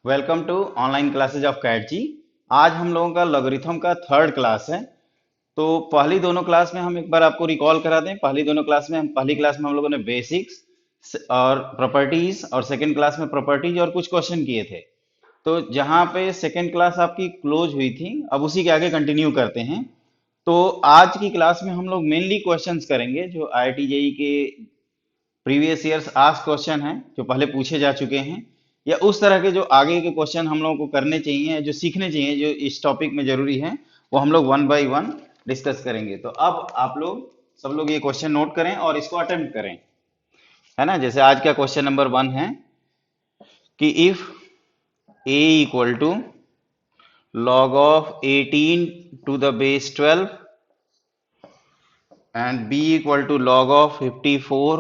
Welcome to online classes of CAT जी। आज हम लोगों का लॉगरिथम का थर्ड क्लास है। तो पहली दोनों क्लास में हम एक बार आपको रिकॉल करा दें। पहली क्लास में हम लोगों ने बेसिक्स और प्रॉपर्टीज, और सेकंड क्लास में प्रॉपर्टीज और कुछ क्वेश्चन किए थे। तो जहाँ पे सेकंड क्लास आपकी क्लोज हुई थी, अब उसी के आगे कंटिन्यू करते हैं। तो आज की क्लास में हम लोग मेनली क्वेश्चंस करेंगे जो IIT जेई के प्रीवियस ईयर्स आस्क क्वेश्चन हैं, जो पहले पूछे जा चुके हैं, या उस तरह के जो आगे के क्वेश्चन हम लोगों को करने चाहिए, जो सीखने चाहिए, जो इस टॉपिक में जरूरी है, वो हम लोग वन बाय वन डिस्कस करेंगे। तो अब आप लोग सब लोग ये क्वेश्चन नोट करें और इसको अटेम्प्ट करें, है ना। जैसे आज का क्वेश्चन नंबर 1 है कि if a equal to log of 18 to the base 12 and b equal to log of 54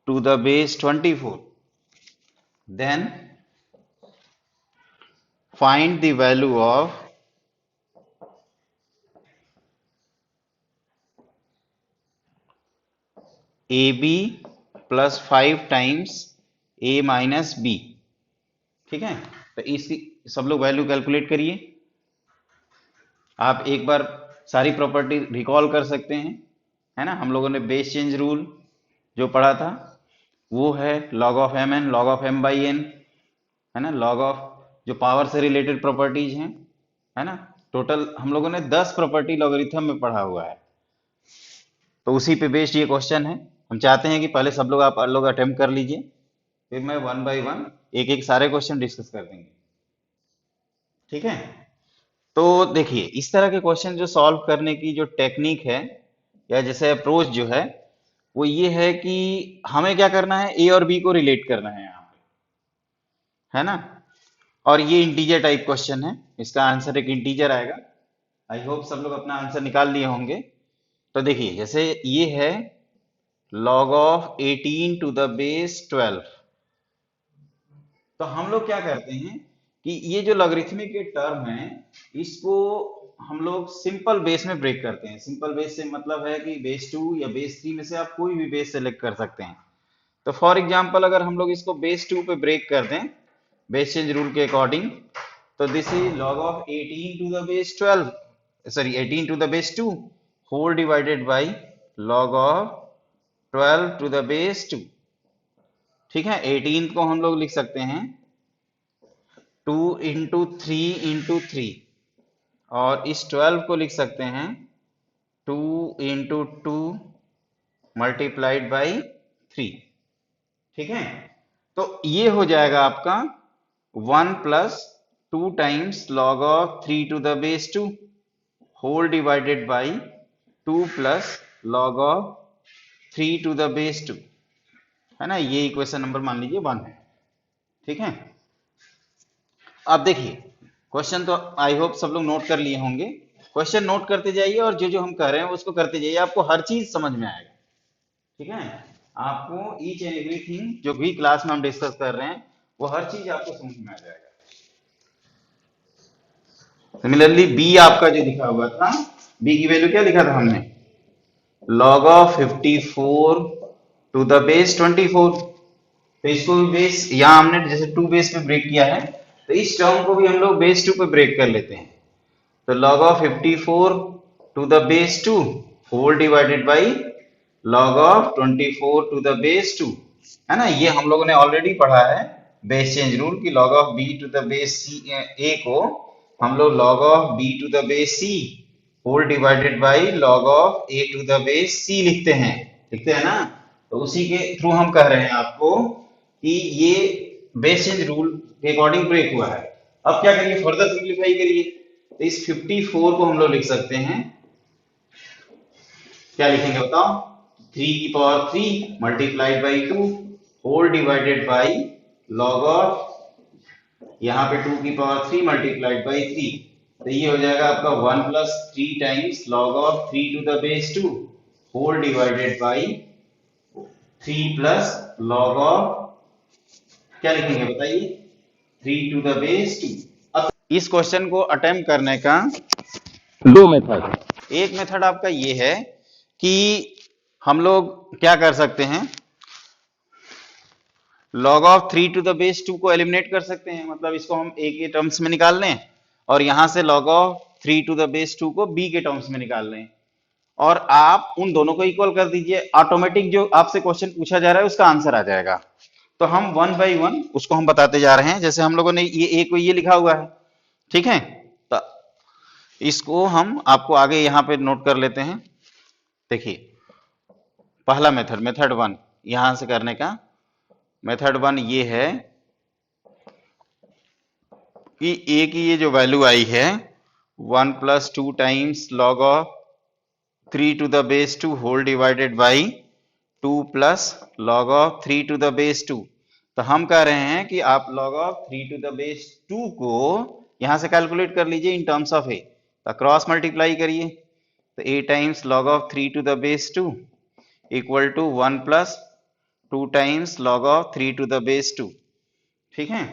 to the base 24, then find the value of AB plus 5 times A minus B। ठीक है, तो इसकी सब लोग value calculate करिए। आप एक बार सारी प्रॉपर्टी रिकॉल कर सकते हैं, है ना। हम लोगों ने बेस चेंज रूल जो पढ़ा था वो है log of M N, log of M by N, है ना। log ऑफ जो पावर से रिलेटेड प्रॉपर्टीज हैं, है ना। टोटल हम लोगों ने 10 प्रॉपर्टी लॉगरिथम में पढ़ा हुआ है। तो उसी पे बेस्ड ये क्वेश्चन है। हम चाहते हैं कि पहले सब लोग आप लोग अटेम्प्ट कर लीजिए, फिर मैं वन बाय वन एक एक सारे क्वेश्चन डिस्कस कर देंगे। ठीक है, तो देखिए इस तरह के क्वेश्चन जो सॉल्व करने की जो टेक्निक है, या जैसे अप्रोच जो है, वो ये है कि हमें क्या करना है, ए और बी को रिलेट करना है यहाँ पे, है ना। और ये इंटीजर टाइप क्वेश्चन है, इसका आंसर एक इंटीजर आएगा। आई होप सब लोग अपना आंसर निकाल लिए होंगे। तो देखिए जैसे ये है log of 18 to the base 12। तो हम लोग क्या करते हैं कि ये जो लॉगरिथमिक के टर्म है, इसको हम लोग सिंपल बेस में ब्रेक करते हैं। सिंपल बेस से मतलब है कि बेस 2 या बेस 3 में से आप कोई भी बेस सेलेक्ट कर सकते हैं। तो फॉर एग्जांपल अगर हम लोग इसको बेस 2 पे ब्रेक कर दें बेस चेंज रूल के अकॉर्डिंग, तो this is log of 18 to the base 12, sorry 18 to the base 2 whole divided by log of 12 to the base 2। ठीक है, 18 को हम लोग लिख सकते हैं 2 इंटू 3 और इस 12 को लिख सकते हैं 2 इंटू 2 मल्टीप्लाइड बाई 3। ठीक है, तो ये हो जाएगा आपका 1 plus 2 times log of 3 to the base 2 whole divided by 2 plus log of 3 to the base 2, है ना। ये इक्वेशन नंबर मान लीजिए 1 है। ठीक है, अब देखिए क्वेश्चन तो आई होप सब लोग नोट कर लिए होंगे। क्वेश्चन नोट करते जाइए और जो जो हम कर रहे हैं उसको करते जाइए, आपको हर चीज समझ में आएगा। ठीक है, आपको ईच एंड एवरीथिंग जो भी क्लास में हम डिस्कस कर रहे हैं वो हर चीज आपको समझ में आ जाएगा। सिमिलरली बी आपका जो लिखा हुआ था, बी की वैल्यू क्या लिखा था हमने, log of 54 to the base 24। तो इसको भी बेस, यहाँ हमने जैसे 2 बेस पे ब्रेक किया है, तो इस टर्म को भी हम लोग बेस 2 पे ब्रेक कर लेते हैं। तो log of 54 to the base 2 whole divided by log of 24 to the base 2, है ना। ये हम लोगों ने ऑलरेडी पढ़ा है बेस चेंज रूल की log of b to the base c a को हम लोग log of b to the base c whole divided by log of a to the base c लिखते हैं ना। तो उसी के थ्रू हम कह रहे हैं आपको कि ये बेस चेंज रूल के अकॉर्डिंग ब्रेक हुआ है। अब क्या करिए, फर्दर सिंप्लीफाई करिए। तो इस 54 को हम लोग लिख सकते हैं, क्या लिखेंगे बताओ, 3 की power 3 multiplied by 2 whole divided by log of, यहाँ पे 2 की पावर 3 मल्टीप्लाइड बाई 3। तो ये हो जाएगा आपका 1 plus 3 times log of 3 to the base 2 whole divided by 3 plus log of, क्या लिखेंगे बताइए, 3 टू द बेस 2। अब इस क्वेश्चन को अटेम्प्ट करने का दो मेथड, एक मेथड आपका ये है कि हम लोग क्या कर सकते हैं, log of 3 to the base 2 को एलिमिनेट कर सकते हैं, मतलब इसको हम a के टर्म्स में निकाल लें और यहां से log of 3 to the base 2 को b के टर्म्स में निकाल लें और आप उन दोनों को इक्वल कर दीजिए, ऑटोमेटिक जो आपसे क्वेश्चन पूछा जा रहा है उसका आंसर आ जाएगा। तो हम वन बाई वन उसको हम बताते जा रहे हैं। जैसे हम लोगों ने ये a को ये लिखा हुआ है, ठीक है, तो इसको हम आपको आगे यहां पे नोट कर लेते हैं। देखिए पहला मेथड वन यहां से करने का, मेथड वन ये है कि a की ये जो वैल्यू आई है 1 plus 2 times log of 3 to the base 2 whole divided by 2 plus log of 3 to the base 2। तो हम कह रहे हैं कि आप log of 3 to the base 2 को यहां से कैलकुलेट कर लीजिए इन टर्म्स ऑफ a, तो क्रॉस मल्टीप्लाई करिए, तो a times log of 3 to the base 2 equal to 1 plus 2 times log of 3 to the base 2। ठीक है,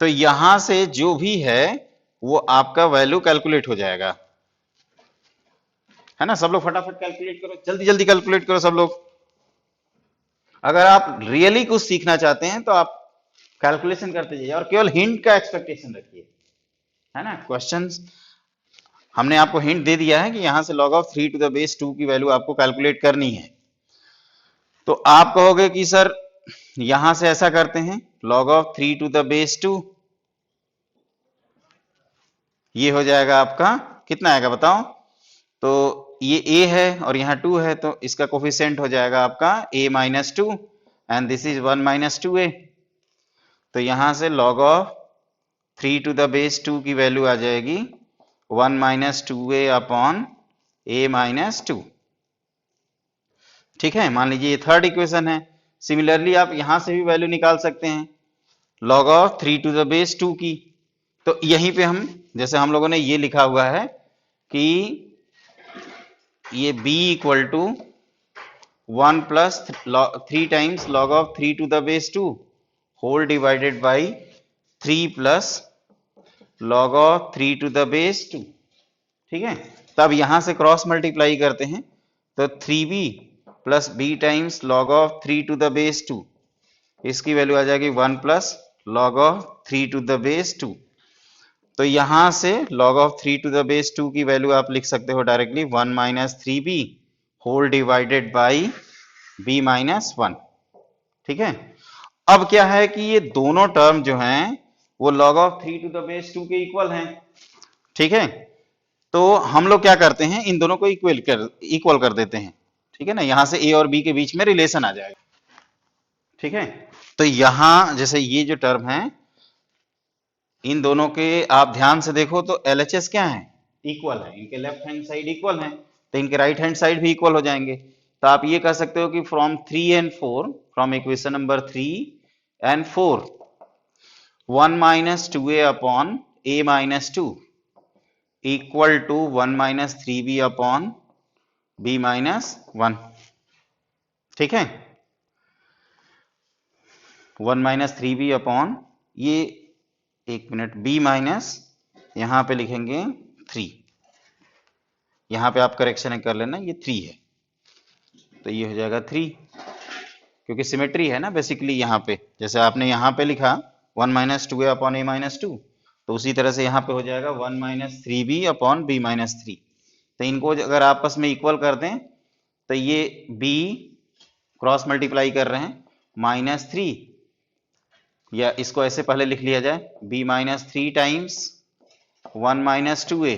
तो यहां से जो भी है वो आपका वैल्यू कैलकुलेट हो जाएगा, है ना। सब लोग फटाफट कैलकुलेट करो, जल्दी जल्दी कैलकुलेट करो सब लोग। अगर आप रियली कुछ सीखना चाहते हैं तो आप कैलकुलेशन करते जाइए और केवल हिंट का एक्सपेक्टेशन रखिए, है ना। क्वेश्चंस हमने आपको हिंट दे दिया है कि यहां से log of 3 to the base 2 की वैल्यू आपको कैलकुलेट करनी है। तो आप कहोगे कि सर यहां से ऐसा करते हैं, log of 3 to the base 2 ये हो जाएगा आपका, कितना आएगा बताओ। तो ये a है और यहाँ 2 है, तो इसका कोफिशिएंट हो जाएगा आपका a minus 2 and this is 1 minus 2a। तो यहां से log of 3 to the base 2 की वैल्यू आ जाएगी 1 minus 2a upon a minus 2। ठीक है, मान लीजिए ये थर्ड इक्वेशन है। सिमिलरली आप यहां से भी वैल्यू निकाल सकते हैं log of 3 to the base 2 की। तो यहीं पे हम, जैसे हम लोगों ने ये लिखा हुआ है कि ये b equal to 1 plus 3 times log of 3 to the base 2 whole divided by 3 plus log of 3 to the base 2। ठीक है, तो अब यहां से क्रॉस मल्टीप्लाई करते हैं, तो 3b plus b times log of 3 to the base 2, इसकी वैल्यू आ जाएगी 1 plus log of 3 to the base 2। तो यहां से log of 3 to the base 2 की वैल्यू आप लिख सकते हो directly 1 minus 3b whole divided by b minus 1। ठीक है, अब क्या है कि ये दोनों टर्म जो हैं वो log of 3 to the base 2 के इक्वल हैं। ठीक है, तो हम लोग क्या करते हैं, इन दोनों को इक्वल कर देते हैं। ठीक है ना, यहां से a और b के बीच में रिलेशन आ जाएगा। ठीक है, तो यहां जैसे ये जो टर्म है इन दोनों के आप ध्यान से देखो तो LHS क्या है, इक्वल है, इनके लेफ्ट हैंड साइड इक्वल है, तो इनके राइट हैंड साइड भी इक्वल हो जाएंगे। तो आप ये कह सकते हो कि from 3 and 4, from equation number 3 and 4 1 minus 2a upon a minus 2 equal to 1 minus 3b upon b minus 1। ठीक है, 1 माइनस 3b अपॉन ये, एक मिनट, b माइनस यहां पे लिखेंगे 3, यहां पे आप करेक्शन कर लेना, ये 3 है तो ये हो जाएगा 3, क्योंकि सिमेट्री है ना बेसिकली। यहाँ पे जैसे आपने यहाँ पे लिखा 1 minus 2a upon a minus 2, तो उसी तरह से यहाँ पे हो जाएगा 1 minus 3b upon b minus 3। तो इनको अगर आपस में इक्वल कर दें तो ये b क्रॉस मल्टीप्लाई कर रहे हैं माइनस 3, या इसको ऐसे पहले लिख लिया जाए b minus 3 times 1 minus 2a,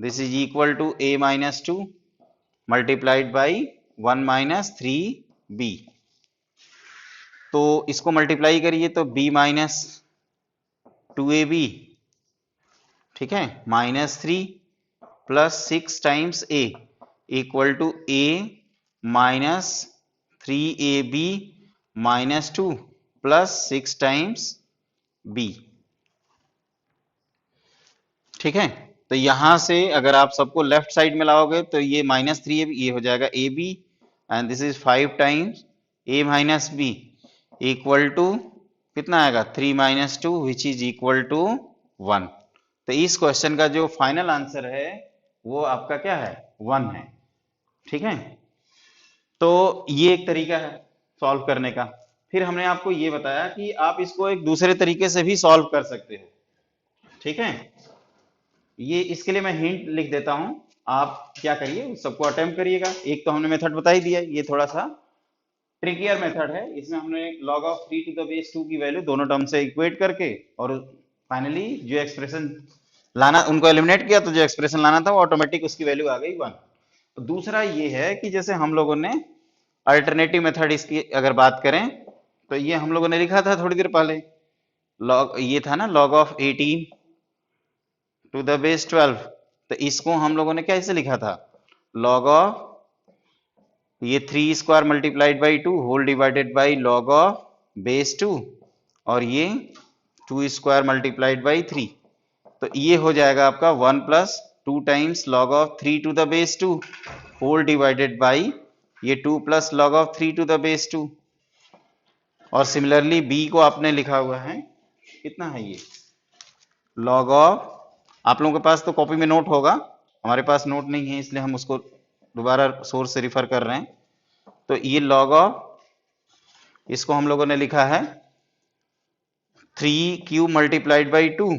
this is equal to a minus 2 multiplied by 1 minus 3b। तो इसको मल्टीप्लाई करिए तो b माइनस 2ab, ठीक है, minus 3 plus 6 times a equal to a minus 3ab minus 2 plus 6 times b। ठीक है, तो यहां से अगर आप सबको लेफ्ट साइड में लाओगे तो ये माइनस 3ab ये हो जाएगा ab and this is 5 times a minus b equal to कितना आएगा 3 minus 2 which is equal to 1। तो इस क्वेश्चन का जो फाइनल आंसर है वो आपका क्या है, 1 है। ठीक है, तो ये एक तरीका है सॉल्व करने का। फिर हमने आपको ये बताया कि आप इसको एक दूसरे तरीके से भी सॉल्व कर सकते हो, ठीक है। ये इसके लिए मैं हिंट लिख देता हूं, आप क्या करिए सबको अटेम्प्ट करिएगा। एक तो हमने मेथड बता ही दिया, ये थोड़ा सा ट्रिकियर मेथड है। इसमें हमने log of 3 to the base 2 की वैल्यू दोनों टर्म से इक्वेट करके और फाइनली जो एक्सप्रेशन लाना उनको एलिमिनेट किया, तो जो एक्सप्रेशन लाना था वो ऑटोमेटिक उसकी वैल्यू आ गई 1। तो दूसरा ये है कि जैसे हम लोगों ने अल्टरनेटिव मेथड इसकी अगर बात करें, तो ये हम लोगों ने लिखा था थोड़ी देर पहले, लॉग ये था ना log of 18 to the base 12। तो इसको हम लोगों ने कैसे लिखा था, log ऑफ ये 3 square multiplied by 2 whole divided by log of base 2, और ये 2 स्क्वायर मल्टीप्लाइड बाई 3। तो ये हो जाएगा आपका 1 plus 2 times log of 3 to the base 2 whole divided by ये 2 plus log of 3 to the base 2। और सिमिलरली बी को आपने लिखा हुआ है, कितना है ये log ऑफ, आप लोगों के पास तो कॉपी में नोट होगा, हमारे पास नोट नहीं है इसलिए हम उसको दोबारा सोर्स से रिफर कर रहे हैं। तो ये log ऑफ, इसको हम लोगों ने लिखा है 3 cube multiplied by 2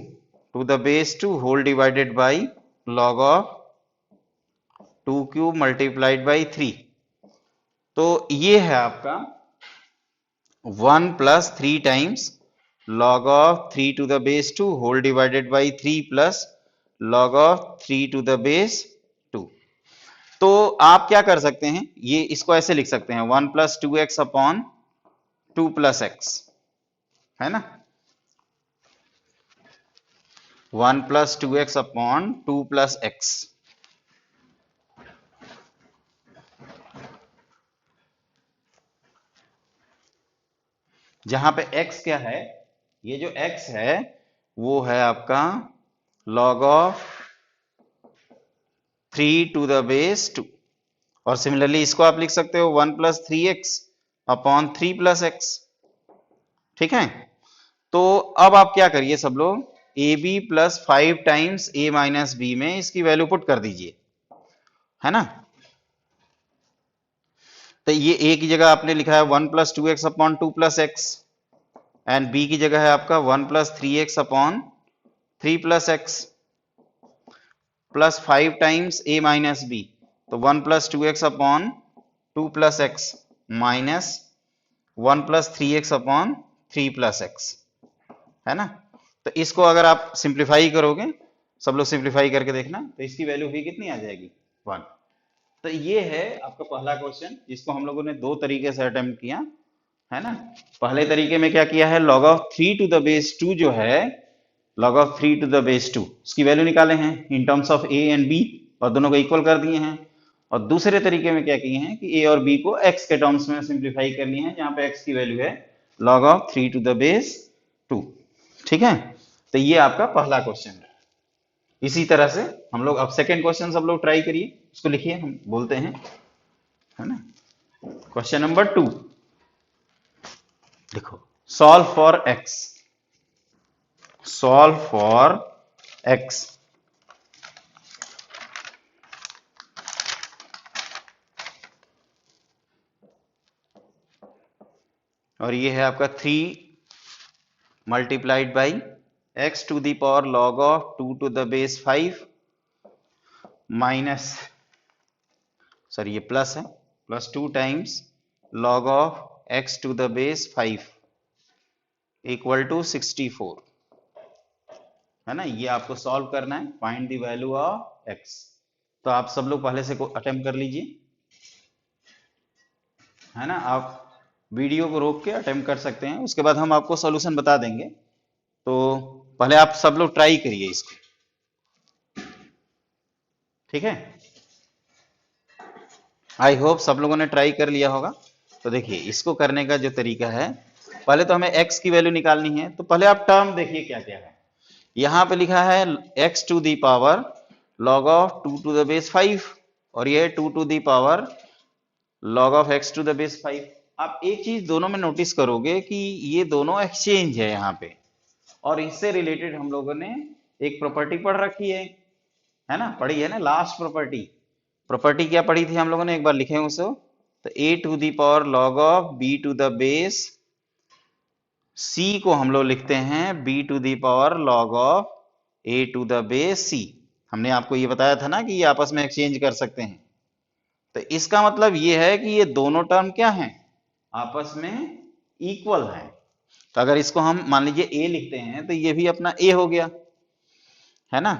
to the base 2 whole divided by log of 2 cube multiplied by 3। तो ये है आपका 1 plus 3 times log of 3 to the base 2 whole divided by 3 plus log of 3 to the base 2। तो आप क्या कर सकते हैं, ये इसको ऐसे लिख सकते हैं 1 plus 2x upon 2 plus x, है ना, 1 plus 2x upon 2 plus x। जहां पे x क्या है, ये जो x है वो है आपका log of 3 to the base 2, और सिमिलरली इसको आप लिख सकते हो 1 plus 3x upon 3 plus x, ठीक है। तो अब आप क्या करिए सब लोग, A B plus 5 times a minus B में इसकी वैल्यू पुट कर दीजिए, है ना। तो ये a की जगह आपने लिखा है 1 plus 2x upon 2 plus x, and b की जगह है आपका 1 plus 3x upon 3 plus x plus 5 times a minus b, तो 1 plus 2x upon 2 plus x minus 1 plus 3x upon 3 plus x, है ना। तो इसको अगर आप सिंप्लीफाई करोगे, सब लोग सिंप्लीफाई करके देखना, तो इसकी वैल्यू भी कितनी आ जाएगी 1। तो ये है आपका पहला क्वेश्चन, जिसको हम लोगों ने दो तरीके से अटेम्प्ट किया, है ना। पहले तरीके में क्या किया है, log of 3 to the base 2 जो है, log of 3 to the base 2 उसकी वैल्यू निकाले हैं in terms of a and b, और दोनों को इक्वल कर दिए हैं। और दूसरे तरीके में क्या किए हैं कि a और b को x के टर्म्स में सिंप्लीफाई कर लिए हैं, जहां पे x की वैल्यू है log of 3 to the base 2, ठीक है। तो ये आपका पहला क्वेश्चन है। इसी तरह से हम लोग अब सेकेंड क्वेश्चन सब लोग ट्राई करिए, उसको लिखिए, हम बोलते हैं, है ना। क्वेश्चन नंबर 2 देखो, solve for x, solve for x। और ये है आपका 3 multiplied by x to the power log of 2 to the base 5 minus, sorry ये प्लस है, plus 2 times log of x to the base 5 equal to 64, है ना। ये आपको सॉल्व करना है, find the value of x। तो आप सब लोग पहले से अटेम्प्ट कर लीजिए, है ना। आप वीडियो को रोक के अटेम्प्ट कर सकते हैं, उसके बाद हम आपको सॉल्यूशन बता देंगे। तो पहले आप सब लोग ट्राई करिए इसको, ठीक है। आई होप सब लोगों ने ट्राई कर लिया होगा। तो देखिए इसको करने का जो तरीका है, पहले तो हमें x की वैल्यू निकालनी है। तो पहले आप टर्म देखिए क्या क्या है, यहां पे लिखा है x to the power log of 2 to the base 5, और ये 2 to the power log of x to the base 5। आप एक चीज दोनों में नोटिस करोगे कि ये दोनों एक्सचेंज है यहाँ पे, और इससे रिलेटेड हम लोगों ने एक प्रॉपर्टी पढ़ रखी है ना, पढ़ी है ना, लास्ट प्रॉपर्टी। प्रॉपर्टी क्या पढ़ी थी हम लोगों ने, एक बार लिखे उसे, तो a to the power log of b to the base c को हम लोग लिखते हैं b to the power log of a to the base c। हमने आपको ये बताया था ना कि ये आपस में एक्सचेंज कर सकते हैं। तो इसका मतलब ये है कि ये दोनों टर्म क्या हैं, आपस में इक्वल हैं। तो अगर इसको हम मान लीजिए a लिखते हैं तो ये भी अपना a हो गया, है ना।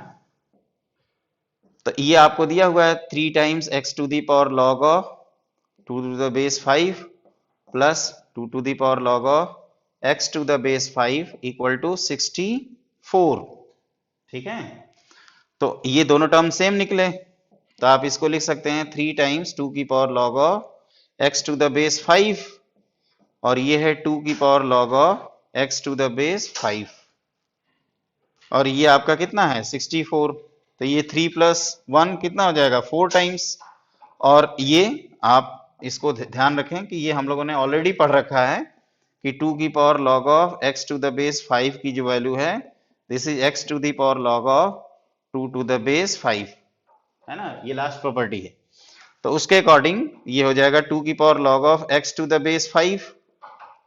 तो ये आपको दिया हुआ है 3 times x to the power log of 2 to the base 5 plus 2 to the power log of x to the base 5 equal to 64। ठीक है, तो ये दोनों टर्म सेम निकले, तो आप इसको लिख सकते हैं 3 टाइम्स 2 की power log of x to the base 5 और ये है 2 की power log of x to the base 5 और ये आपका कितना है 64। तो ये 3 प्लस 1 कितना हो जाएगा 4 टाइम्स। और ये आप इसको ध्यान रखें कि ये हम लोगों ने ऑलरेडी पढ़ रखा है कि 2 की power log of x to the base 5 की जो वैल्यू है this is x to the power log of 2 to the base 5, है ना, ये लास्ट प्रॉपर्टी है। तो उसके अकॉर्डिंग ये हो जाएगा 2 की power log of x to the base 5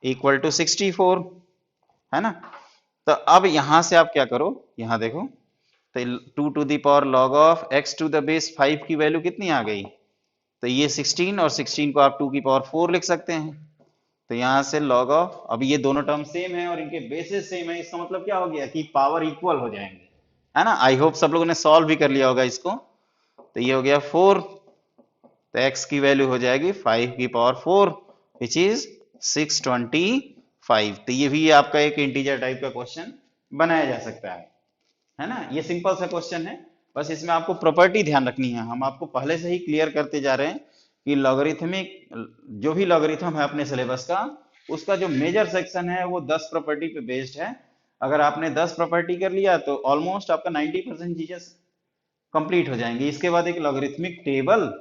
equal to 64, है ना। तो अब यहां से आप क्या करो, यहां देखो, तो 2 to the power log of x to the base 5 की वैल्यू कितनी आ गई, तो ये 16 और 16 को आप 2 की पावर 4 लिख सकते हैं। तो यहां से log ऑफ, अब ये दोनों टर्म सेम है और इनके बेसिस सेम है, इसका मतलब क्या हो गया कि पावर इक्वल हो जाएंगे, है ना। आई होप सब लोगों ने सॉल्व भी कर लिया होगा इसको। तो ये हो गया 4, तो x की वैल्यू हो जाएगी 5 की पावर 4 विच इज 625। तो ये भी आपका एक इंटीजर टाइप का क्वेश्चन बनाया जा सकता है ना। ये सिंपल सा क्वेश्चन है, बस इसमें आपको प्रॉपर्टी ध्यान रखनी है। हम आपको पहले से ही क्लियर करते जा रहे हैं कि लॉगरिथमिक जो भी लॉगरिथम है अपने सिलेबस का, उसका जो मेजर सेक्शन है वो 10 प्रॉपर्टी पे बेस्ड है। अगर आपने 10 प्रॉपर्टी कर लिया तो ऑलमोस्ट आपका 90% चीजें कंप्लीट हो जाएंगी। इसके बाद एक लॉगरिथमिक टेबल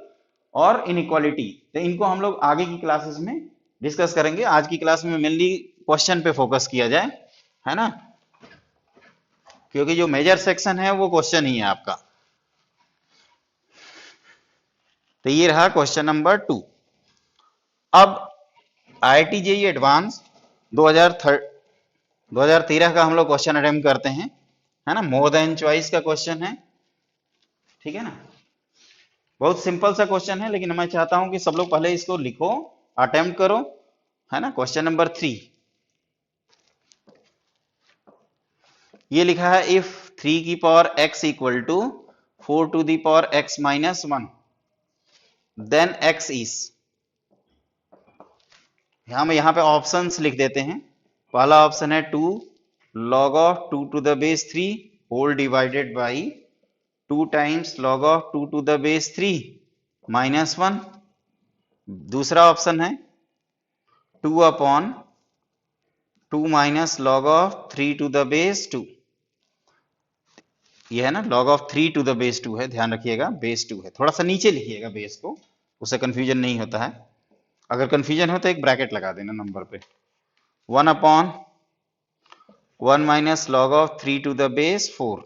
और इनइक्वालिटी, तो इनको हम लोग आगे की क्लासेस में डिस्कस करेंगे। आज की क्लास में मेनली क्वेश्चन पे फोकस किया जाए, है ना, क्योंकि जो मेजर सेक्शन है वो क्वेश्चन ही है आपका। तो ये रहा क्वेश्चन नंबर 2। अब IIT JEE एडवांस 2013 का हम लोग क्वेश्चन अटेम्प्ट करते हैं, है ना। मोर देन चॉइस का क्वेश्चन है, ठीक है ना। बहुत सिंपल सा क्वेश्चन है, लेकिन मैं चाहता हूं कि सब लोग पहले इसको लिखो, अटेम्प्ट करो, है ना। क्वेश्चन नंबर 3 ये लिखा है इफ 3 की power x equal to 4 to the power x minus 1 then x is, हम यहाँ पे ऑप्शंस लिख देते हैं। पहला ऑप्शन है 2 log of 2 to the base 3 whole divided by 2 times log of 2 to the base 3 minus 1। दूसरा ऑप्शन है 2 upon 2 minus log of 3 to the base 2, ये है ना log of 3 to the base 2 है, ध्यान रखिएगा बेस 2 है, थोड़ा सा नीचे लिखिएगा बेस को, उससे कंफ्यूजन नहीं होता है। अगर कंफ्यूजन हो तो एक ब्रैकेट लगा देना नंबर पे। 1 upon 1 minus log of 3 to the base 4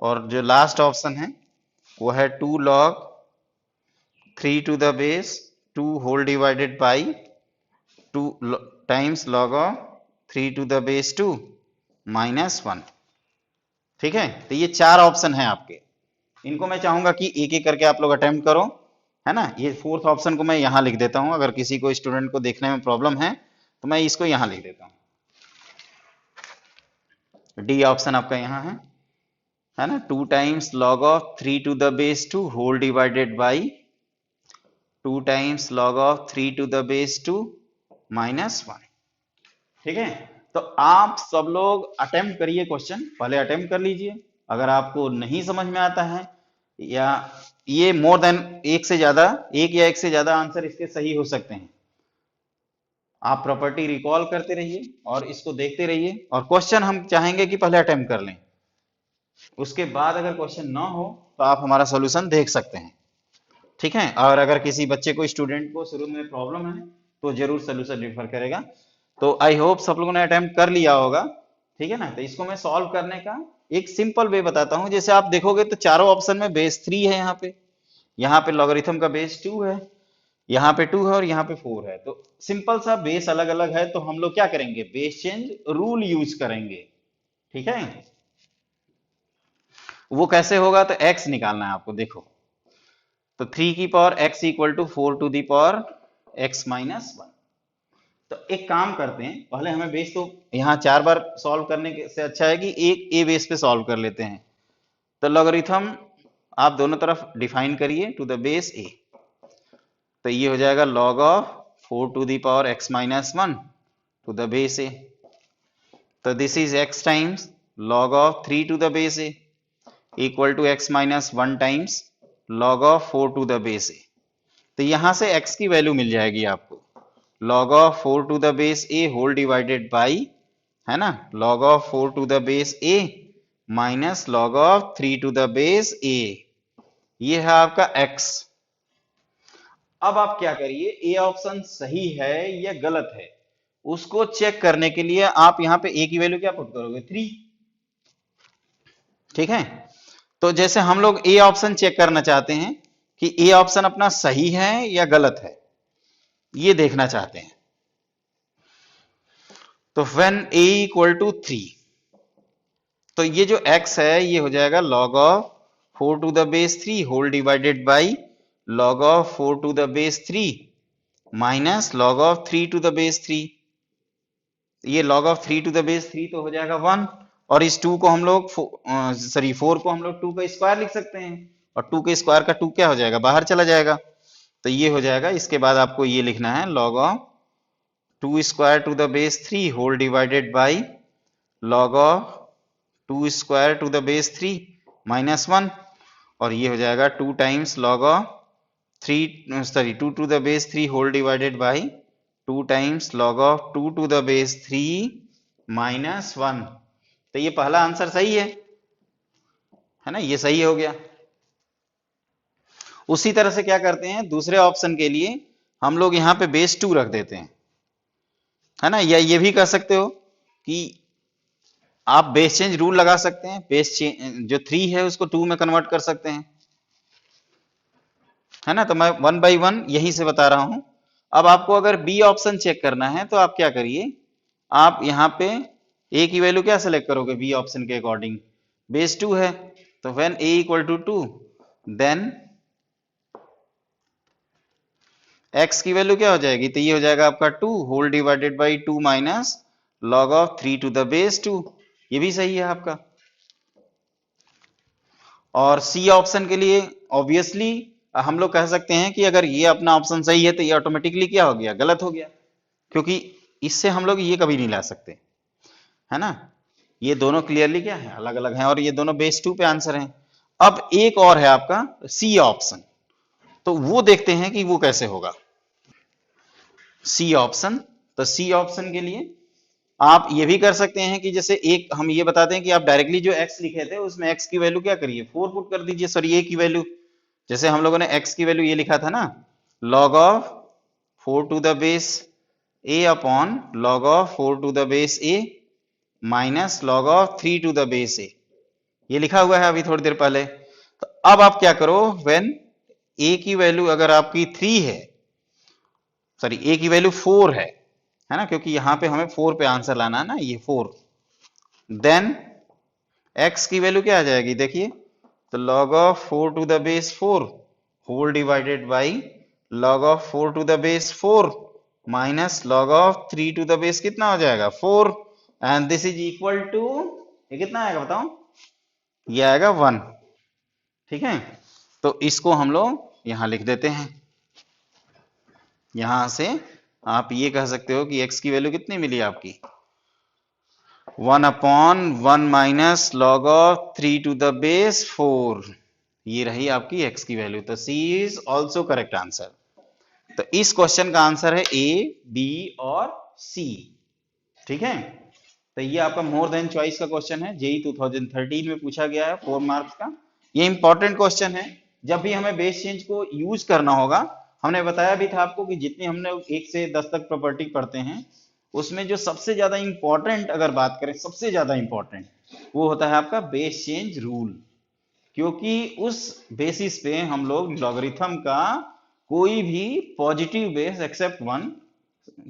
और जो लास्ट ऑप्शन है वो है 2 log 3 to the base 2 whole divided by 2 times log of 3 to the base 2 minus 1। ठीक है, तो ये 4 ऑप्शन है आपके, इनको मैं चाहूंगा कि एक एक करके आप लोग अटेम्प्ट करो, है ना। ये 4th ऑप्शन को मैं यहां लिख देता हूं, अगर किसी को स्टूडेंट को देखने में प्रॉब्लम है तो मैं इसको यहां लिख देता हूं। डी ऑप्शन आपका यहां है ना। 2 times log of 3 to the base 2 whole divided by 2 times log of 3 to the base 2 minus 1। ठीक है, तो आप सब लोग अटेम्प्ट करिए क्वेश्चन, पहले अटेम्प्ट कर लीजिए। अगर आपको नहीं समझ में आता है या ये मोर देन एक से ज्यादा, एक या एक से ज्यादा आंसर इसके सही हो सकते हैं, आप प्रॉपर्टी रिकॉल करते रहिए और इसको देखते रहिए। और क्वेश्चन हम चाहेंगे कि पहले अटेम्प्ट कर लें, उसके बाद अगर क्वेश्चन ना हो तो आप हमारा सॉल्यूशन देख सकते हैं, ठीक है। और अगर किसी बच्चे को, स्टूडेंट को शुरू में प्रॉब्लम है तो जरूर सॉल्यूशन रिफर करेगा। तो आई होप सब लोगों ने अटेम्प्ट कर लिया होगा, ठीक है ना। तो इसको मैं सॉल्व करने का एक सिंपल वे बताता हूं। जैसे आप देखोगे तो चारों ऑप्शन में बेस 3 है, यहाँ पे लॉगरिथम का बेस 2 है, यहाँ पे 2 है और यहाँ पे 4 है, तो सिंपल सा बेस अलग अलग है, तो हम लोग क्या करेंगे, बेस चेंज रूल यूज करेंगे। ठीक है, वो कैसे होगा, तो x निकालना है आपको। देखो, तो 3 की power x equal to 4 to the power x minus 1। तो एक काम करते हैं, पहले हमें बेस तो यहाँ 4 बार सॉल्व करने से अच्छा है कि एक ए बेस पे सॉल्व कर लेते हैं। तो लॉगरिथम आप दोनों तरफ डिफाइन करिए टू द बेस ए। तो ये हो जाएगा log of 4 to the power x minus 1 to the base A. तो this is x times log of 3 to the base A equal to x minus 1 times log of 4 to the base A. तो यहां से x की value मिल जाएगी आपको, log of 4 to the base a whole divided by, है ना, log of 4 to the base a minus log of 3 to the base a। ये है आपका x। अब आप क्या करिए, ए ऑप्शन सही है या गलत है उसको चेक करने के लिए आप यहां पे a की वैल्यू क्या पुट करोगे, 3। ठीक है, तो जैसे हम लोग ए ऑप्शन चेक करना चाहते हैं कि ए ऑप्शन अपना सही है या गलत है, ये देखना चाहते हैं। तो व्हेन a इक्वल टू 3, तो ये जो x है ये हो जाएगा log of 4 to the base 3 whole divided by log of 4 to the base 3 minus log of 3 to the base 3। ये log of 3 to the base 3 तो हो जाएगा 1, और इस 2 को हम लोग 4 को हम लोग 2 का स्क्वायर लिख सकते हैं, और 2 के स्क्वायर का 2 क्या हो जाएगा, बाहर चला जाएगा। तो ये हो जाएगा, इसके बाद आपको ये लिखना है log of 2 square to the base 3 whole divided by log of 2 square to the base 3 minus 1, और ये हो जाएगा 2 times log of 2 to the base 3 whole divided by 2 times log of 2 to the base 3 minus 1। तो ये पहला answer सही है ना, ये सही हो गया। उसी तरह से क्या करते हैं, दूसरे ऑप्शन के लिए हम लोग यहाँ पे बेस 2 रख देते हैं, है ना, या ये भी कर सकते हो कि आप बेस चेंज रूल लगा सकते हैं, बेस चेंज जो 3 है उसको 2 में कन्वर्ट कर सकते हैं, है ना। तो मैं 1 बाई 1 यहीं से बता रहा हूं। अब आपको अगर बी ऑप्शन चेक करना है तो आप क्या करिए, आप यहाँ पे a की वैल्यू क्या सेलेक्ट करोगे, बी ऑप्शन के अकॉर्डिंग बेस 2 है, तो when a equal to 2 then x की वैल्यू क्या हो जाएगी, तो ये हो जाएगा आपका 2 whole divided by 2 minus log of 3 to the base 2। ये भी सही है आपका। और सी ऑप्शन के लिए ऑब्वियसली हम लोग कह सकते हैं कि अगर ये अपना ऑप्शन सही है तो ये ऑटोमेटिकली क्या हो गया, गलत हो गया, क्योंकि इससे हम लोग ये कभी नहीं ला सकते, है ना। ये दोनों क्लियरली क्या है, अलग अलग हैं, और ये दोनों बेस 2 पे आंसर हैं। अब एक और है आपका सी ऑप्शन, तो वो देखते हैं कि वो कैसे होगा सी ऑप्शन। तो सी ऑप्शन के लिए आप ये भी कर सकते हैं कि जैसे एक हम ये बताते हैं कि आप डायरेक्टली जो x लिखे थे उसमें x की वैल्यू क्या करिए, 4 पुट कर दीजिए, सॉरी a की वैल्यू, जैसे हम लोगों ने x की वैल्यू ये लिखा था ना, log of 4 to the base a upon log of 4 to the base a minus log of 3 to the base a, ये लिखा हुआ है अभी थोड़ी देर पहले। तो अब आप क्या करो, व्हेन a की वैल्यू अगर आपकी 3 है, सॉरी a की वैल्यू 4 है ना, क्योंकि यहां पे हमें 4 पे आंसर लाना है ना, ये 4, देन x की वैल्यू क्या आ जाएगी, देखिए, तो log of 4 to the base 4 whole divided by log of 4 to the base 4 minus log of 3 to the base कितना हो जाएगा, 4, and this is equal to, ये कितना आएगा बताओ, ये आएगा 1। ठीक है, तो इसको हम लोग यहां लिख देते हैं। यहां से आप ये कह सकते हो कि x की वैल्यू कितनी मिली आपकी, 1 upon 1 minus log of 3 to the base 4, ये रही आपकी x की वैल्यू। तो C is also correct answer. तो इस क्वेश्चन का आंसर है A, B और C। ठीक है, तो ये आपका मोर देन चॉइस का क्वेश्चन है, जेई 2013 में पूछा गया है, 4 मार्क्स का। ये इंपॉर्टेंट क्वेश्चन है, जब भी हमें बेस चेंज को यूज करना होगा। हमने बताया भी था आपको कि जितनी हमने 1 से 10 तक प्रॉपर्टी पढ़ते हैं उसमें जो सबसे ज्यादा इंपॉर्टेंट अगर बात करें, सबसे ज्यादा इंपॉर्टेंट वो होता है आपका बेस चेंज रूल, क्योंकि उस बेसिस पे हम लोग लॉगरिथम का कोई भी positive base except one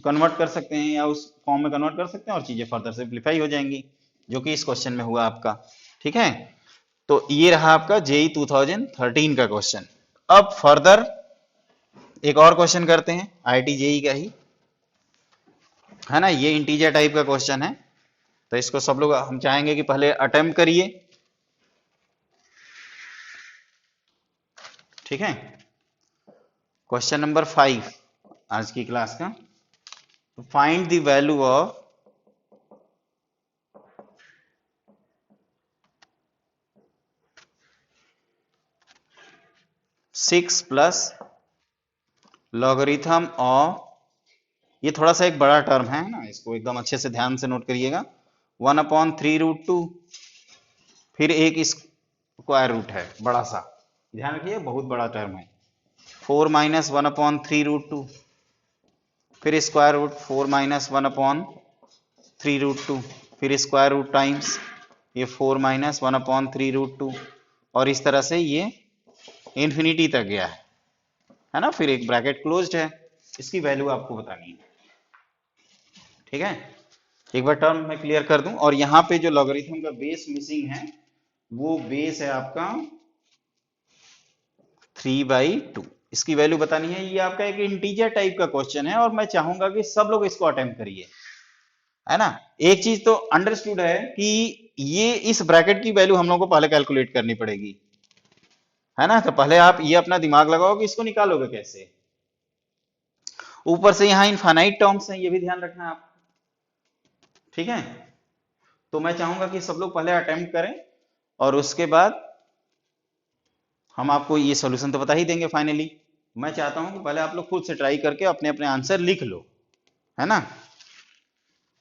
convert कर सकते हैं या उस फॉर्म में कन्वर्ट कर सकते हैं और चीजें फर्दर सिंप्लीफाई हो जाएंगी, जो कि इस क्वेश्चन में हुआ आपका। ठीक है, तो ये रहा आपका जेई 2013 का क्वेश्चन। अब फर्दर एक और क्वेश्चन करते हैं आईआईटी जेई का ही, है ना। ये इंटीजर टाइप का क्वेश्चन है, तो इसको सब लोग हम चाहेंगे कि पहले अटेम्प्ट करिए। ठीक है, क्वेश्चन नंबर 5 आज की क्लास का। Find the value of six plus logarithm of, ये थोड़ा सा एक बड़ा टर्म है ना, इसको एकदम अच्छे से ध्यान से नोट करिएगा। 1/3√2, फिर एक स्क्वायर रूट है बड़ा सा, ध्यान रखिए बहुत बड़ा टर्म है। 4 माइनस 1/3√2, फिर स्क्वायर रूट 4 माइनस 1/3√2, फिर स्क्वायर रूट टाइम्स ये 4 माइनस 1/3√2, और इस तरह से ये इंफिनिटी तक गया है ना। फिर एक ब्रैकेट क्लोज्ड है, इसकी वैल्यू आपको बतानी है। ठीक है, एक बार टर्म मैं क्लियर कर दूं, और यहाँ पे जो लॉगरिथम का बेस मिसिंग है वो बेस है आपका 3/2, इसकी वैल्यू बतानी है। ये आपका एक इंटीजर टाइप का क्वेश्चन है और मैं चाहूंगा कि सब लोग इसको अटेम्प्ट करिए, है ना। एक चीज तो अंडरस्टूड है कि ये इस ब्रैकेट की वैल्यू हम लोग को पहले कैलकुलेट करनी पड़ेगी, है ना। तो पहले आप ये अपना दिमाग लगाओ कि इसको निकालोगे कैसे। ऊपर से यहाँ इनफाइनाइट टर्म्स हैं, ये भी ध्यान रखना आप। ठीक है, तो मैं चाहूंगा कि सब लोग पहले अटेम्प्ट करें और उसके बाद हम आपको ये सॉल्यूशन तो बता ही देंगे फाइनली। मैं चाहता हूं कि पहले आप लोग खुद से ट्राई करके अपने अपने आंसर लिख लो, है ना।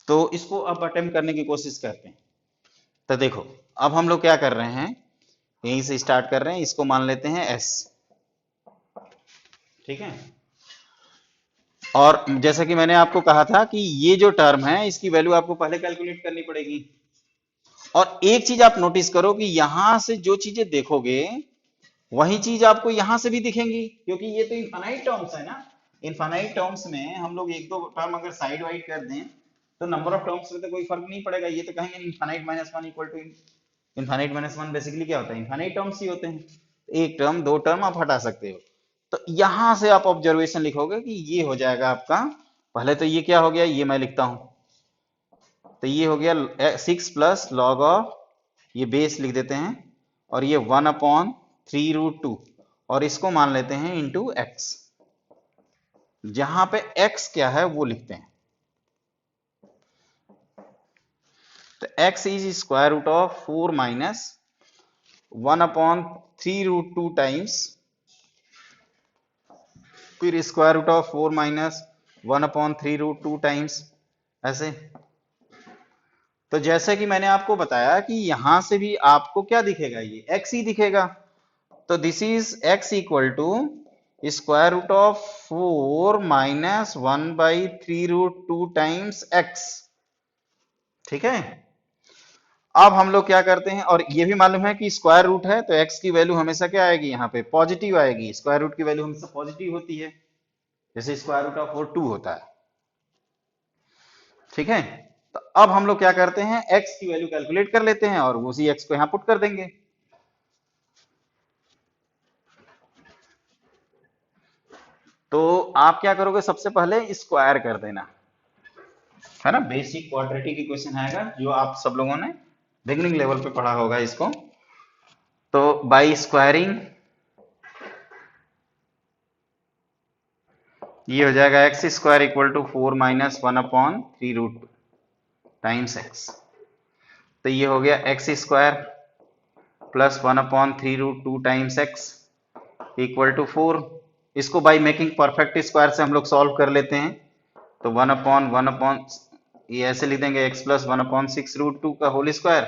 तो इसको अब अटेम्प्ट करने की कोशिश करते हैं। तो देखो, अब हम लोग क्या कर रहे हैं, यहीं से स्टार्ट कर रहे हैं, इसको मान लेते हैं एस। ठीक है, और जैसा कि मैंने आपको कहा था कि ये जो टर्म है इसकी वैल्यू आपको पहले कैलकुलेट करनी पड़ेगी। और एक चीज आप नोटिस करो कि यहां से जो चीजें देखोगे वही चीज आपको यहां से भी दिखेंगी, क्योंकि ये तो इनफाइनाइट टर्म्स है ना। इनफाइनाइट टर्म्स में हम लोग एक दो टर्म अगर साइड वाइड कर दें तो नंबर ऑफ टर्म्स में तो कोई फर्क नहीं पड़ेगा। ये तो कहेंगे infinite minus one equal to, infinite minus one basically क्या होता है, इनफाइनाइट टर्म्स ही होते हैं। एक टर्म दो टर्म आप हटा सकते हो। तो यहां से आप ऑब्जर्वेशन लिखोगे कि ये हो जाएगा आपका, पहले तो ये क्या हो गया, ये मैं लिखता हूं, तो ये हो गया 6 प्लस लॉग ऑफ, ये बेस लिख देते हैं, और ये 1/3√2, और इसको मान लेते हैं इंटू एक्स। जहां पे एक्स क्या है वो लिखते हैं, तो X is square root of 4 minus 1/3√2 times, फिर square root of 4 minus 1/3√2 times, ऐसे। तो जैसे कि मैंने आपको बताया कि यहां से भी आपको क्या दिखेगा, ये x ही दिखेगा। तो this is x equal to square root of 4 minus 1/3√2 times x। ठीक है, अब हम लोग क्या करते हैं, और ये भी मालूम है कि स्क्वायर रूट है तो x की वैल्यू हमेशा क्या आएगी, यहाँ पे पॉजिटिव आएगी। स्क्वायर रूट की वैल्यू हमेशा पॉजिटिव होती है, जैसे स्क्वायर रूट ऑफ 2 होता है। ठीक है, तो अब हम लोग क्या करते हैं, x की वैल्यू कैलकुलेट कर लेते हैं और उसी x को यहां पुट कर देंगे। तो आप क्या करोगे, सबसे पहले स्क्वायर कर देना, है ना। बेसिक क्वाड्रेटिक इक्वेशन आएगा जो आप सब लोगों ने बिगनिंग लेवल पे पढ़ा होगा इसको। तो बाई स्क्वायरिंग ये हो जाएगा x square equal to 4 minus 1/3√2 times x. तो ये हो गया x square plus 1/3√2 times x equal to 4। इसको बाई मेकिंग परफेक्ट स्क्वायर से हम लोग सॉल्व कर लेते हैं। तो 1/1 ये ऐसे लिख देंगे, x प्लस 1/6√2 का होल स्क्वायर,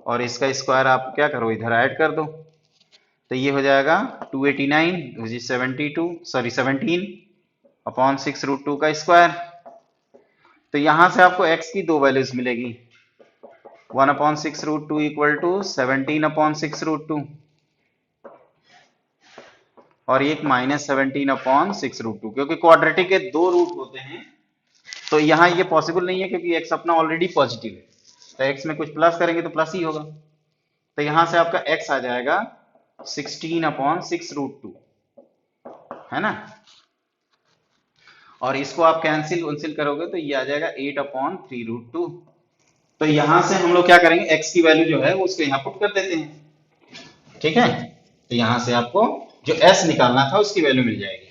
और इसका स्क्वायर आप क्या करो, इधर ऐड कर दो। तो ये हो जाएगा 289 72 सॉरी 17/6√2 का स्क्वायर। तो यहां से आपको x की दो वैल्यूज मिलेगी, 1/6√2 इक्वल टू 17/6√2, और एक -17/6√2, क्योंकि क्वाड्रेटिक के दो रूट होते हैं तो यहाँ ये पॉसिबल नहीं है, क्योंकि x अपना ऑलरेडी पॉजिटिव है, तो x में कुछ प्लस करेंगे तो प्लस ही होगा, तो यहाँ से आपका x आ जाएगा 16/6√2, है ना। और इसको आप कैंसिल उनसिल करोगे तो ये आ जाएगा 8/3√2। तो यहां से हम लोग क्या करेंगे, x की वैल्यू जो है वो उसको यहाँ पुट कर देते हैं, ठीक है। तो यहां से आपको जो s निकालना था उसकी वैल्यू मिल जाएगी।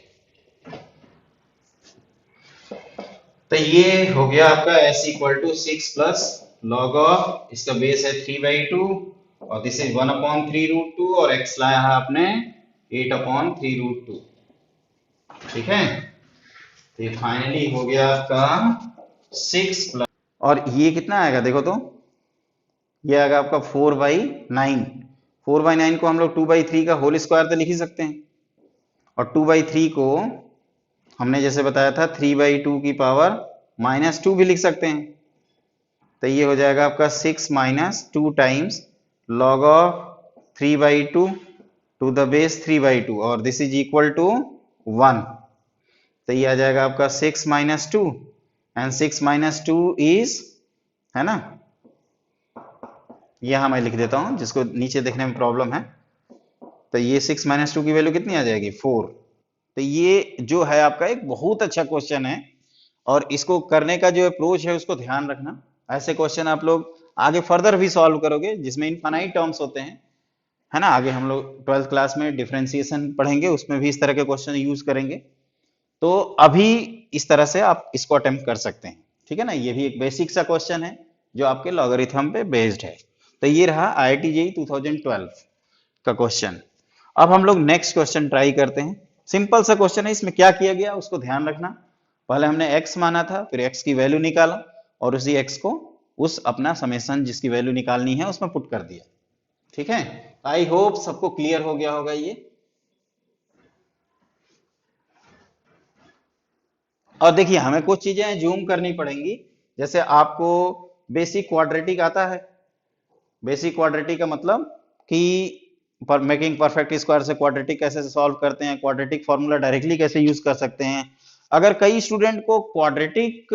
तो ये हो गया आपका s equal to 6 plus log of, इसका बेस है 3/2 और दिस इज 1/3√2 और x लाया है आपने 8/3√2, ठीक है। तो ये फाइनली हो गया आपका 6 प्लस, और ये कितना आएगा देखो तो, ये आएगा आपका 4/9। 4/9 को हम लोग 2/3 का होल स्क्वायर तो लिख ही सकते हैं, और 2/3 को हमने जैसे बताया था 3/2 की पावर -2 भी लिख सकते हैं। तो ये हो जाएगा आपका 6 - 2 times log of 3/2 to the base 3/2 और दिस इज इक्वल टू 1। तो ये आ जाएगा आपका 6 - 2 एंड 6 - 2 इज, है ना, यहां मैं लिख देता हूं जिसको नीचे देखने में प्रॉब्लम है। तो ये 6 - 2 की वैल्यू कितनी आ जाएगी, 4। तो ये जो है आपका एक बहुत अच्छा क्वेश्चन है, और इसको करने का जो अप्रोच है उसको ध्यान रखना। ऐसे क्वेश्चन आप लोग आगे फर्दर भी सॉल्व करोगे जिसमें इनफाइनाइट टर्म्स होते हैं, है ना। आगे हम लोग 12th क्लास में डिफरेंशिएशन पढ़ेंगे, उसमें भी इस तरह के क्वेश्चन यूज करेंगे। तो अभी इस तरह से आप इसको अटेम्प्ट कर सकते हैं, ठीक है ना। ये भी एक बेसिक सा क्वेश्चन है जो आपके लॉगरिथम पे बेस्ड है। तो ये रहा IIT JEE 2012 का क्वेश्चन। अब हम लोग नेक्स्ट क्वेश्चन ट्राई करते हैं। सिंपल सा क्वेश्चन है, इसमें क्या किया गया उसको ध्यान रखना। पहले हमने x माना था, फिर x की वैल्यू निकाला और उसी x को उस अपना समेशन जिसकी वैल्यू निकालनी है उसमें पुट कर दिया, ठीक है। आई होप सबको क्लियर हो गया होगा ये। और देखिए हमें कुछ चीजें जूम करनी पड़ेंगी, जैसे आपको बेसिक क्वाड्रेटिक आता है। बेसिक क्वाड्रेटिक का मतलब कि पर मेकिंग परफेक्ट स्क्वायर से क्वाड्रेटिक कैसे सॉल्व करते हैं, क्वाड्रेटिक फॉर्मूला डायरेक्टली कैसे यूज कर सकते हैं। अगर कई स्टूडेंट को क्वाड्रेटिक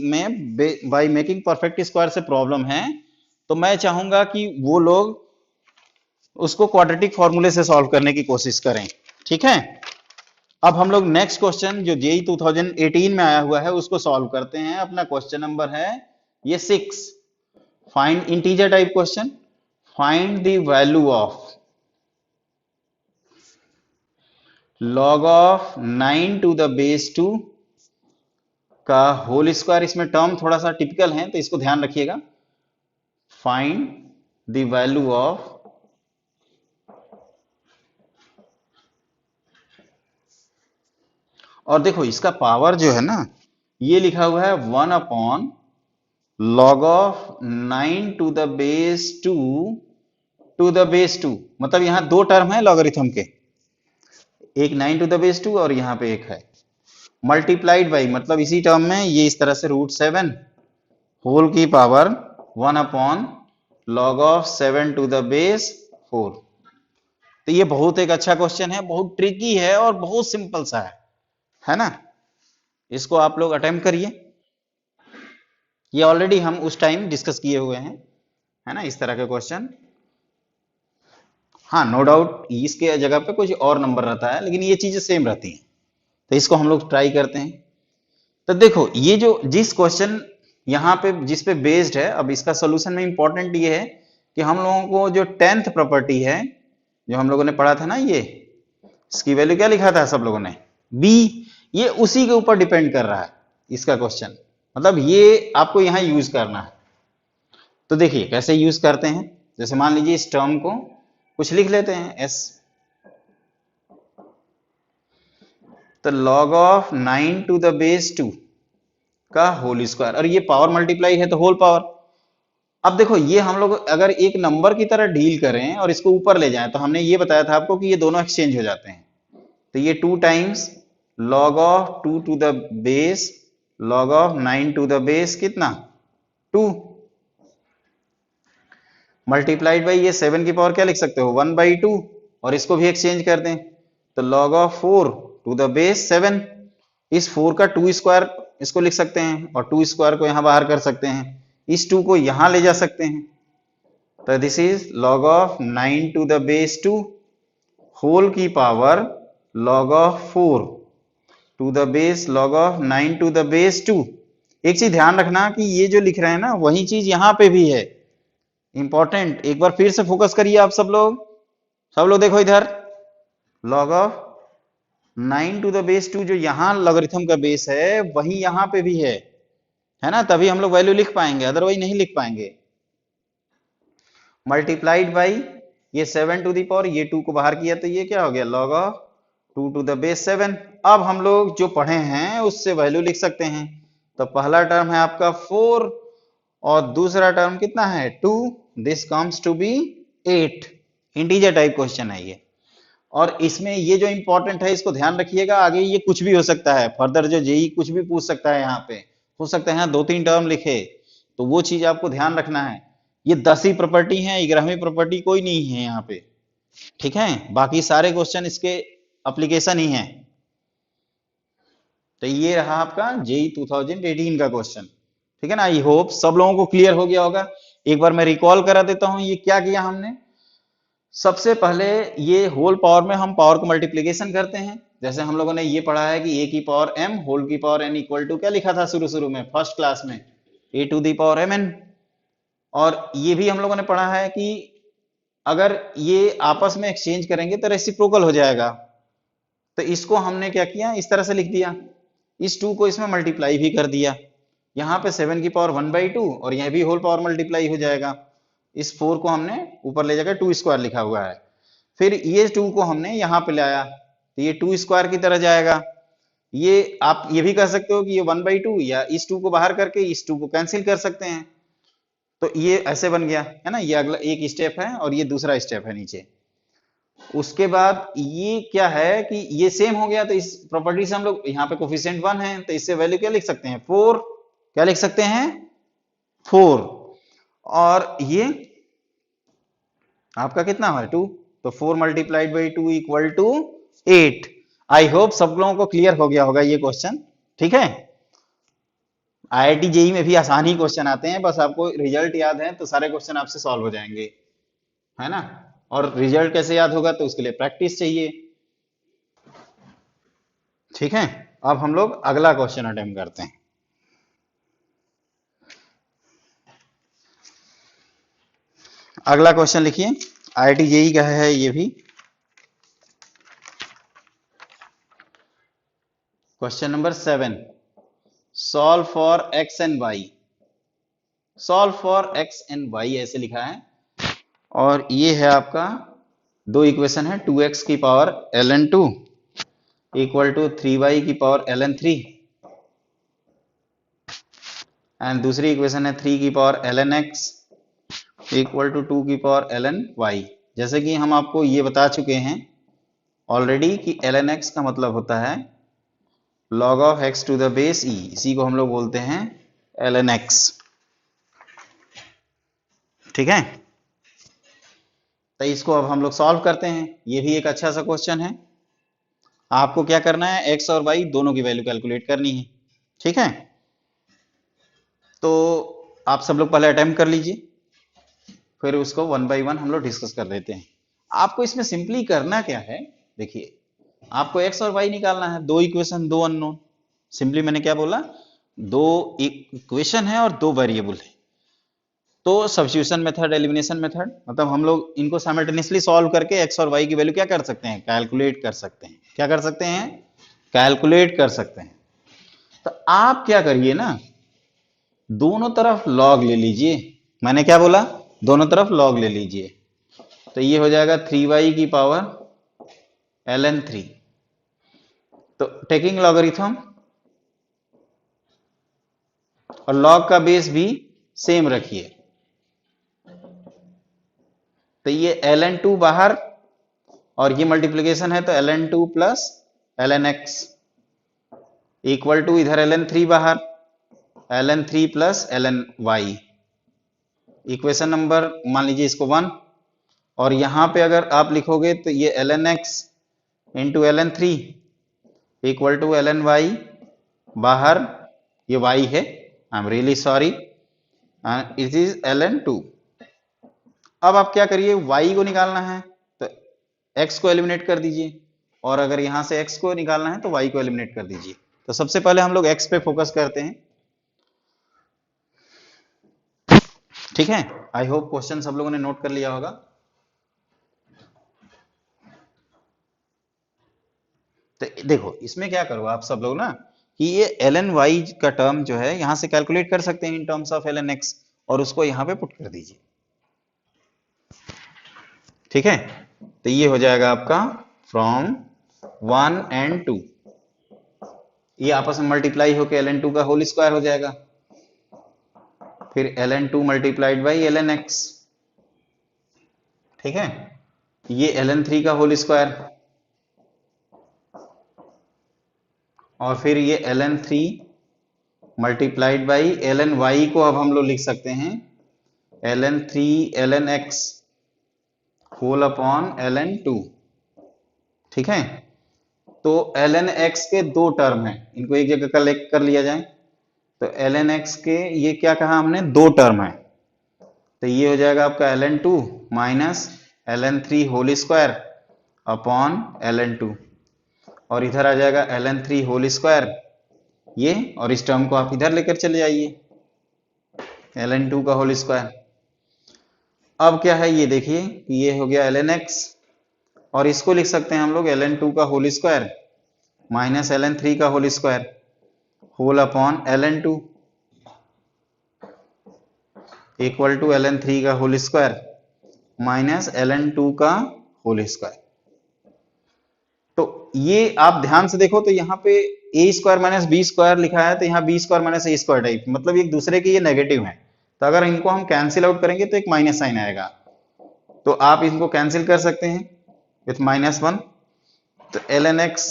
में बाय मेकिंग परफेक्ट स्क्वायर से प्रॉब्लम है, तो मैं चाहूंगा कि वो लोग उसको क्वाड्रेटिक फॉर्मूले से सॉल्व करने की कोशिश करें, ठीक है। अब हम लोग नेक्स्ट क्वेश्चन जो जेई 2018 में आया हुआ है उसको सॉल्व करते हैं। अपना क्वेश्चन नंबर है ये 6, find integer type question, find the value of log of 9 to the base 2 का होल स्क्वायर। इसमें टर्म थोड़ा सा टिपिकल है तो इसको ध्यान रखिएगा। फाइंड द वैल्यू ऑफ और देखो इसका पावर जो है ना, ये लिखा हुआ है 1/log of 9 to the base 2 to the base 2। मतलब यहां दो टर्म है लॉगरिथम के, एक 9 to the base 2 और यहां पे एक है मल्टीप्लाइड बाई, मतलब इसी टर्म में ये इस तरह से √7 होल की power 1/log of 7 to the base 4। तो ये बहुत एक अच्छा क्वेश्चन है, बहुत ट्रिकी है और बहुत सिंपल सा है ना। इसको आप लोग अटेम्प्ट करिए। ये ऑलरेडी हम उस टाइम डिस्कस किए हुए हैं, है ना, इस तरह के क्वेश्चन। हाँ नो डाउट इसके जगह पे कुछ और नंबर रहता है, लेकिन ये चीजें सेम रहती हैं। तो इसको हम लोग ट्राई करते हैं। तो देखो ये जो जिस क्वेश्चन यहाँ पे जिस पे बेस्ड है, अब इसका सोल्यूशन में इंपॉर्टेंट ये है कि हम लोगों को जो 10th प्रॉपर्टी है जो हम लोगों ने पढ़ा था ना, ये इसकी वैल्यू क्या लिखा था सब लोगों ने, b, ये उसी के ऊपर डिपेंड कर रहा है इसका क्वेश्चन। मतलब ये आपको यहां यूज करना है। तो देखिए कैसे यूज करते हैं। जैसे मान लीजिए इस टर्म को कुछ लिख लेते हैं s, तो log of 9 to the base 2 का होल स्क्वायर, और ये पावर मल्टीप्लाई है तो होल पावर। अब देखो ये हम लोग अगर एक नंबर की तरह डील करें और इसको ऊपर ले जाएं, तो हमने ये बताया था आपको कि ये दोनों एक्सचेंज हो जाते हैं। तो ये 2 times log of 2 to the base log of 9 to the base कितना 2 मल्टीप्लाइड बाई ये 7 की पावर क्या लिख सकते हो 1/2, और इसको भी एक्सचेंज कर दें तो log of 4 to the base 7, इस 4 का 2 स्क्वायर इसको लिख सकते हैं और 2 स्क्वायर को यहां बाहर कर सकते हैं, इस 2 को यहां ले जा सकते हैं, तो this is log of 9 to the base 2 whole की power log of 4 to the base log of 9 to the base 2। एक चीज ध्यान रखना कि ये जो लिख रहे हैं ना वही चीज यहां पे भी है, इंपॉर्टेंट। एक बार फिर से फोकस करिए आप सब लोग देखो इधर, log of 9 to the base 2 जो यहां लॉगरिथम का बेस है वही यहां पे भी है ना, तभी हम लोग वैल्यू लिख पाएंगे, अदरवाइज नहीं लिख पाएंगे। मल्टीप्लाइड बाई ये 7 टू द पावर, ये 2 को बाहर किया तो ये क्या हो गया, log of 2 to the base 7। अब हम लोग जो पढ़े हैं उससे वैल्यू लिख सकते हैं, तो पहला टर्म है आपका 4 और दूसरा टर्म कितना है 2, this comes to be 8। Integer type question है ये, और इसमें ये जो इंपॉर्टेंट है इसको ध्यान रखिएगा, आगे ये कुछ भी हो सकता है, फर्दर जो जेई कुछ भी पूछ सकता है, यहाँ पे हो सकता है यहाँ 2-3 टर्म लिखे, तो वो चीज आपको ध्यान रखना है। ये 10 ही प्रॉपर्टी है, 11वीं प्रॉपर्टी कोई नहीं है यहाँ पे, ठीक है, बाकी सारे क्वेश्चन इसके एप्लीकेशन ही है। तो ये रहा आपका जेई 2018 का क्वेश्चन, ठीक है ना। आई होप सब लोगों को क्लियर हो गया होगा। एक बार मैं रिकॉल करा देता हूं ये क्या किया हमने। सबसे पहले ये होल पावर में हम पावर को मल्टीप्लीकेशन करते हैं, जैसे हम लोगों ने ये पढ़ा है कि a की पावर m होल की पावर n इक्वल टू क्या लिखा था शुरू में फर्स्ट क्लास में, a to the power mn। और ये भी हम लोगों ने पढ़ा है कि अगर ये आपस में एक्सचेंज करेंगे तो रेसिप्रोकल हो जाएगा, तो इसको हमने क्या किया, इस तरह से लिख दिया, इस 2 को इसमें मल्टीप्लाई भी कर दिया, यहाँ पे 7 की पावर 1/2 और यह भी होल पावर मल्टीप्लाई हो जाएगा। इस 4 को हमने ऊपर ले जाकर 2 स्क्वायर लिखा हुआ है, फिर ये 2 को हमने यहाँ पे लाया तो ये 2 स्क्वायर की तरह जाएगा। ये आप ये भी कह सकते हो कि ये 1/2, या इस 2 को बाहर करके इस 2 को कैंसिल कर सकते हैं, तो ये ऐसे बन गया है ना। ये अगला एक स्टेप है और ये दूसरा स्टेप है नीचे। उसके बाद ये क्या है कि ये सेम हो गया, तो इस प्रॉपर्टी से हम लोग यहाँ पे कोफिशिएंट 1 है तो इससे वैल्यू क्या लिख सकते हैं 4, क्या लिख सकते हैं 4, और ये आपका कितना है 2, तो 4 multiplied by 2 equal to 8। I hope सब लोगों को क्लियर हो गया होगा ये क्वेश्चन, ठीक है। आईआईटी जेई में भी आसान ही क्वेश्चन आते हैं, बस आपको रिजल्ट याद है तो सारे क्वेश्चन आपसे सॉल्व हो जाएंगे, है ना। और रिजल्ट कैसे याद होगा तो उसके लिए प्रैक्टिस चाहिए, ठीक है। अब हम लोग अगला क्वेश्चन अटेम्प्ट करते हैं। अगला क्वेश्चन लिखिए, आईआईटी जेई का है ये भी। Question number 7, solve for x and y. Solve for x and y ऐसे लिखा है, और ये है आपका दो इक्वेशन है, 2x की power ln2 equal to 3y की पावर ln3, एंड दूसरी इक्वेशन है 3 की पावर lnx इक्वल टू 2 की पावर lny। जैसे कि हम आपको ये बता चुके हैं ऑलरेडी कि lnx का मतलब होता है log of x to the base e, इसी को हम लोग बोलते हैं lnx, ठीक है। तो इसको अब हम लोग सॉल्व करते हैं। ये भी एक अच्छा सा क्वेश्चन है। आपको क्या करना है, x और y दोनों की वैल्यू कैलकुलेट करनी है, ठीक है। तो आप सब लोग पहले अटेम्प्ट कर लीजिए, फिर उसको 1 बाई 1 हम लोग डिस्कस कर देते हैं। आपको इसमें सिंपली करना क्या है, देखिए आपको x और y निकालना है, दो इक्वेशन दो अननोन। सिंपली मैंने क्या बोला, दो इक्वेशन है और दो वेरिएबल है, तो सब्स्टिट्यूशन मेथड, एलिमिनेशन मेथड, मतलब हम लोग इनको साइमल्टेनियसली सॉल्व करके x और y की वैल्यू क्या कर सकते हैं, कैलकुलेट कर सकते हैं। क्या कर सकते हैं, कैलकुलेट कर सकते हैं। तो आप क्या करिए ना, दोनों तरफ लॉग ले लीजिए। मैंने क्या बोला, दोनों तरफ लॉग ले लीजिए, तो ये हो जाएगा 3y की पावर ln3। तो टेकिंग लॉगरिथम और लॉग का बेस भी सेम रखिए, तो ये ln2 बाहर और ये मल्टीप्लिकेशन है तो ln2 plus lnx equal to इधर ln3 बाहर ln3 plus lny। Equation number मान लीजिए इसको 1, और यहां पे अगर आप लिखोगे तो ये lnx into ln3 equal to ln y, बाहर ये y है, I am really sorry, it is ln2। अब आप क्या करिए, y को निकालना है तो x को एलिमिनेट कर दीजिए, और अगर यहां से x को निकालना है तो y को एलिमिनेट कर दीजिए। तो सबसे पहले हम लोग x पे फोकस करते हैं, ठीक है। आई होप क्वेश्चन सब लोगों ने नोट कर लिया होगा। तो देखो इसमें क्या करो आप सब लोग ना, कि ये ln y का टर्म जो है यहां से कैलकुलेट कर सकते हैं in terms of ln x, और उसको यहां पे पुट कर दीजिए, ठीक है। तो ये हो जाएगा आपका फ्रॉम 1 and 2, ये आपस में मल्टीप्लाई होकर ln2 का होल स्क्वायर हो जाएगा, फिर ln2 multiplied by ln x, ठीक है। ये ln3 का होल स्क्वायर, और फिर ये ln3 multiplied by ln y को अब हम लोग लिख सकते हैं ln3 ln x whole upon ln2, ठीक है। तो ln x के दो टर्म हैं, इनको एक जगह कलेक्ट कर लिया जाए। तो ln x के ये क्या कहा हमने, दो टर्म है, तो ये हो जाएगा आपका ln2 minus ln3 whole square upon ln2, और इधर आ जाएगा ln3 होल स्क्वायर ये, और इस टर्म को आप इधर लेकर चले जाइए ln2 का होल स्क्वायर। अब क्या है ये देखिए कि ये हो गया ln x, और इसको लिख सकते हैं हम लोग ln2 का होल स्क्वायर माइनस ln3 का whole square whole upon ln2 equal to ln3 का होल स्क्वायर माइनस ln2 का होल स्क्वायर। तो ये आप ध्यान से देखो तो यहाँ पे a square minus b square लिखा है, तो यहाँ b square minus a square type, मतलब एक दूसरे के ये नेगेटिव है। तो अगर इनको हम कैंसिल आउट करेंगे तो एक माइनस साइन आएगा, तो आप इनको कैंसिल कर सकते हैं विथ -1। तो ln x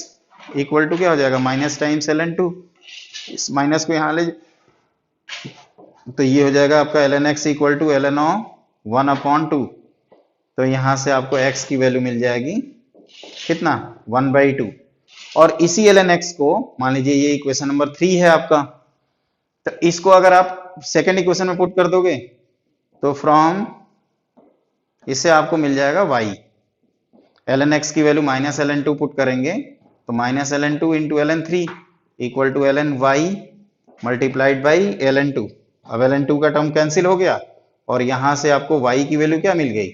इक्वल टू क्या हो जाएगा, माइनस टाइम्स ln2, इस माइनस को यहाँ ले, तो ये हो जाएगा आपका ln x equal to ln 1/2। तो यहां से आपको x की वैल्यू मिल जाएगी कितना, 1/2। और इसी ln x को मान लीजिए ये इक्वेशन नंबर 3 है आपका, तो इसको अगर आप सेकेंड इक्वेशन में पुट कर दोगे तो फ्रॉम इससे आपको मिल जाएगा y, ln x की वैल्यू माइनस ln2 पुट करेंगे तो minus ln2 into ln3 equal to ln y multiplied by ln2। अब ln2 का टर्म कैंसिल हो गया, और यहां से आपको y की वैल्यू क्या मिल गई,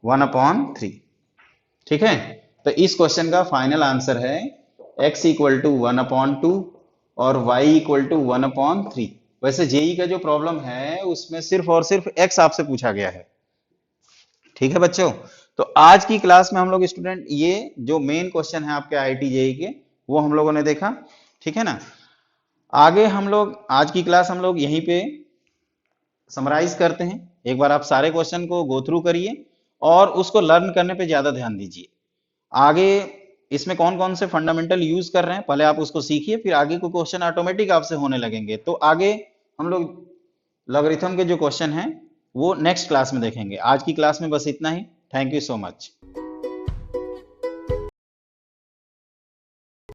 1/3, ठीक है। तो इस क्वेश्चन का फाइनल आंसर है x इक्वल टू 1/2 और y इक्वल टू 1/3। वैसे जेई का जो प्रॉब्लम है उसमें सिर्फ और सिर्फ x आपसे पूछा गया है, ठीक है बच्चों। तो आज की क्लास में हम लोग स्टूडेंट ये जो मेन क्वेश्चन है आपके आईआईटी जेई के, वो हम लोगों ने देखा, ठीक है ना। आगे हम लोग आज की क्लास हम लोग यहीं पे समराइज करते हैं। एक बार आप सारे क्वेश्चन को गो थ्रू करिए और उसको लर्न करने पे ज्यादा ध्यान दीजिए। आगे इसमें कौन कौन से फंडामेंटल यूज कर रहे हैं पहले आप उसको सीखिए, फिर आगे को क्वेश्चन ऑटोमेटिक आपसे होने लगेंगे। तो आगे हम लोग लॉगरिथम के जो क्वेश्चन हैं वो नेक्स्ट क्लास में देखेंगे। आज की क्लास में बस इतना ही। Thank you so much.